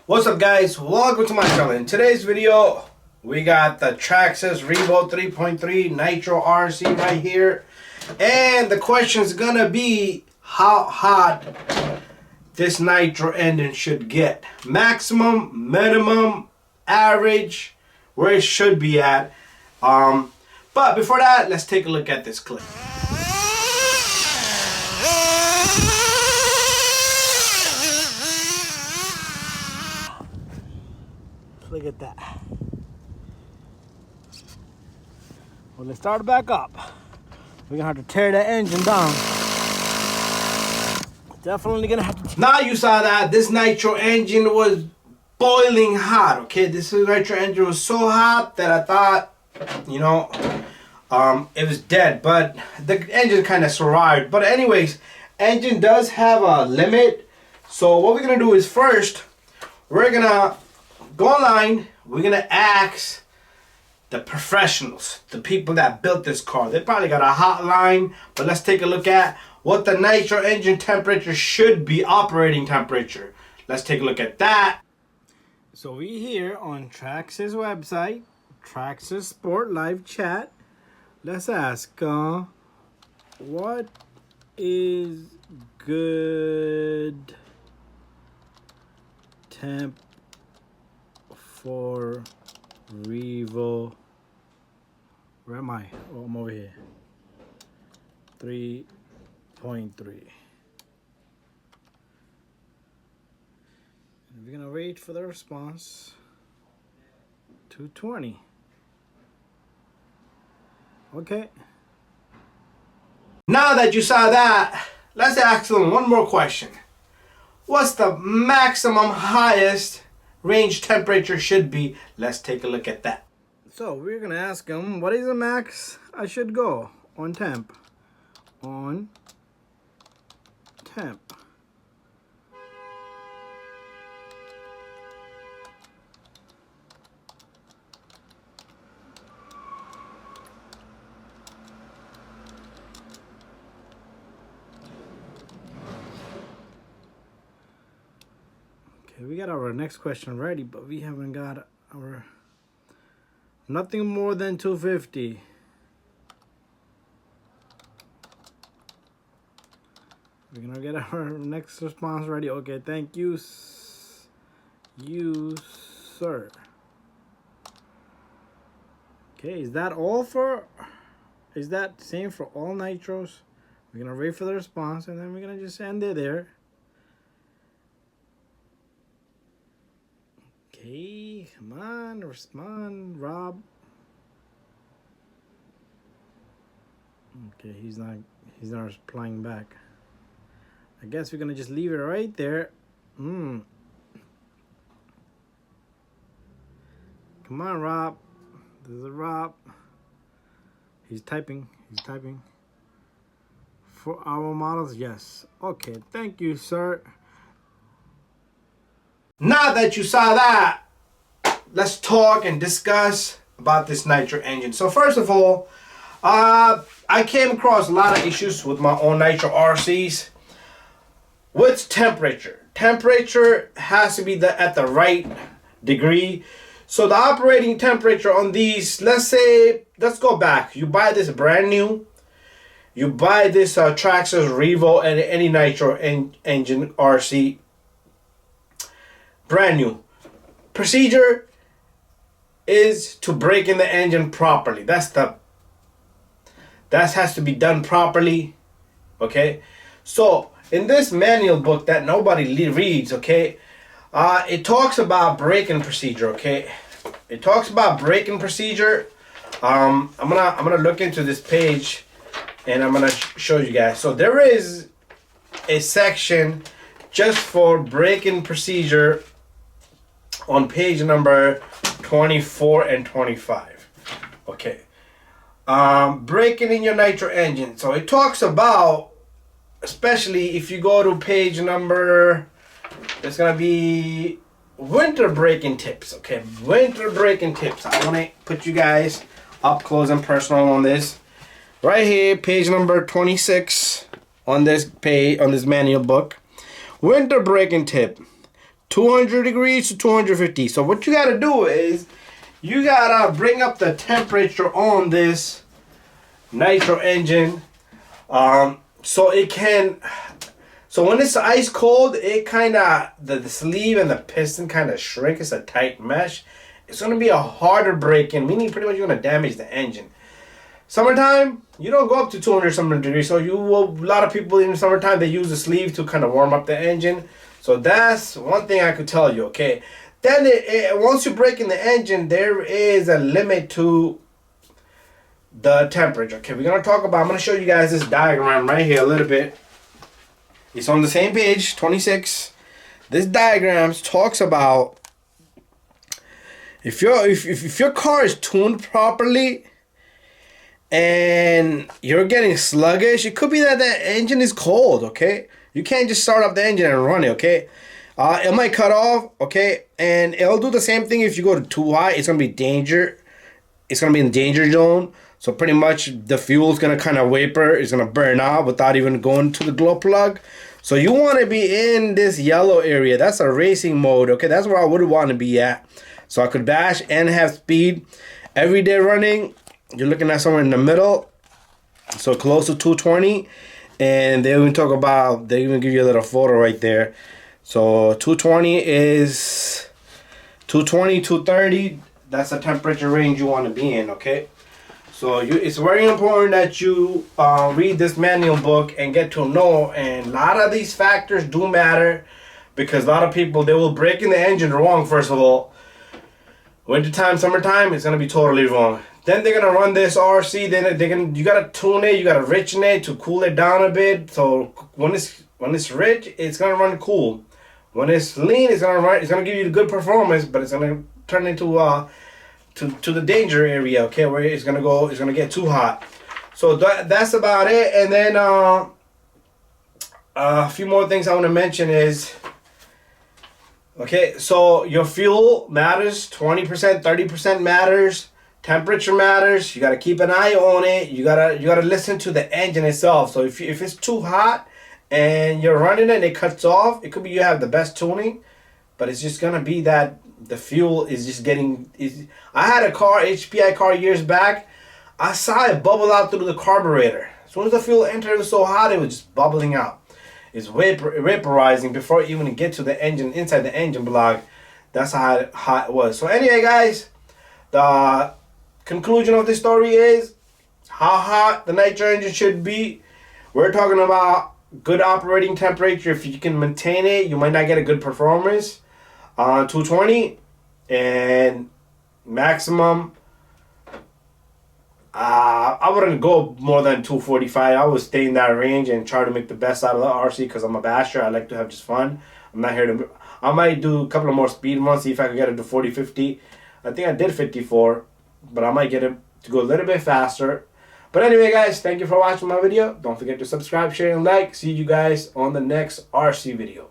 What's up, guys? Welcome to my channel. In today's video we got the Traxxas REVO 3.3 nitro RC right here, and the question is gonna be how hot this nitro engine should get. Maximum, minimum, average, where it should be at. But before that, let's take a look at this clip. Look at that. Well, let's start it back up. We're gonna have to tear that engine down. Definitely gonna have to. Now you saw that this nitro engine was boiling hot. Okay, this nitro engine was so hot that I thought, it was dead. But the engine kind of survived. But anyways, engine does have a limit. So what we're gonna do is first, we're gonna go online. We're gonna ask the professionals, the people that built this car. They probably got a hotline, but let's take a look at what the nitro engine temperature should be, operating temperature. Let's take a look at that. So we here on Traxxas website, Traxxas Sport Live Chat. Let's ask, what is good temp for REVO? Where am I? Oh, I'm over here. 3.3. And we're gonna wait for the response. 220. Okay. Now that you saw that, let's ask them one more question. What's the maximum highest range temperature should be? Let's take a look at that. So we're gonna ask them, what is the max I should go on temp? On temp. Okay, we got our next question ready, but we haven't got our nothing more than 250. We're gonna get our next response ready. Okay, thank you, sir. Okay, is that all for? Is that same for all nitros? We're gonna wait for the response, and then we're gonna just end it there. Okay, come on, respond, Rob. Okay, he's not replying back. I guess we're gonna just leave it right there. Come on, Rob. This is Rob. He's typing. 4 hour models, yes. Okay, thank you, sir. Now that you saw that, let's talk and discuss about this nitro engine. So first of all, I came across a lot of issues with my own nitro RCs with temperature. Temperature has to be at the right degree. So the operating temperature on these, let's go back. You buy this brand new. You buy this Traxxas REVO and any nitro engine RC. Brand new. Procedure is to break in the engine properly. That has to be done properly. Okay. So in this manual book that nobody reads, okay, it talks about braking procedure. Okay, it talks about braking procedure. I'm gonna look into this page and I'm gonna show you guys. So there is a section just for braking procedure on page number 24 and 25. Okay, braking in your nitro engine. So it talks about, especially if you go to page number, it's gonna be winter braking tips. Okay, winter braking tips. I want to put you guys up close and personal on this. Right here, page number 26 on this page, on this manual book. Winter braking tip. 200 degrees to 250. So what you gotta do is you gotta bring up the temperature on this nitro engine, so it can. So when it's ice cold, it kind of the sleeve and the piston kind of shrink. It's a tight mesh. It's gonna be a harder break-in, meaning pretty much you're gonna damage the engine. Summertime, you don't go up to 200 something degrees. So you will. A lot of people in the summertime they use the sleeve to kind of warm up the engine. So that's one thing I could tell you. Okay. Then once you break in the engine, there is a limit to the temperature. Okay, we're gonna talk about. I'm gonna show you guys this diagram right here a little bit. It's on the same page, 26. This diagram talks about if your car is tuned properly and you're getting sluggish, it could be that the engine is cold. Okay, you can't just start up the engine and run it. Okay. It might cut off, okay, and it'll do the same thing if you go to too high. It's gonna be danger. It's gonna be in the danger zone. So pretty much the fuel's gonna kind of vapor. It's gonna burn out without even going to the glow plug. So you want to be in this yellow area. That's a racing mode, okay. That's where I would want to be at. So I could bash and have speed. Everyday running, you're looking at somewhere in the middle, so close to 220. And they even talk about. They even give you a little photo right there. So 220 is 220, 230. That's the temperature range you want to be in, okay? So it's very important that you read this manual book and get to know. And a lot of these factors do matter because a lot of people, they will break in the engine wrong, first of all. Wintertime, summertime, it's going to be totally wrong. Then they're going to run this RC. Then you got to tune it. You got to richen it to cool it down a bit. So when it's rich, it's going to run cool. When it's lean, it's gonna give you the good performance, but it's gonna turn into to the danger area, okay, where it's gonna get too hot. So that's about it. And then a few more things I want to mention is, okay, so your fuel matters, 20%, 30% matters, temperature matters. You gotta keep an eye on it. You gotta listen to the engine itself. So if it's too hot and you're running it and it cuts off, it could be you have the best tuning, but it's just gonna be that the fuel is just getting. I had a car, HPI car years back. I saw it bubble out through the carburetor. As soon as the fuel entered, it was so hot, it was just bubbling out. It's vaporizing before it even get to the engine, inside the engine block. That's how hot it was. So anyway, guys, the conclusion of this story is how hot the nitro engine should be. We're talking about good operating temperature. If you can maintain it, you might not get a good performance on 220, and maximum I wouldn't go more than 245. I would stay in that range and try to make the best out of the RC because I'm a basher. I like to have just fun. I'm not here to. I might do a couple of more speed runs, see if I can get it to 40, 50. I think I did 54, but I might get it to go a little bit faster. But anyway, guys, thank you for watching my video. Don't forget to subscribe, share, and like. See you guys on the next RC video.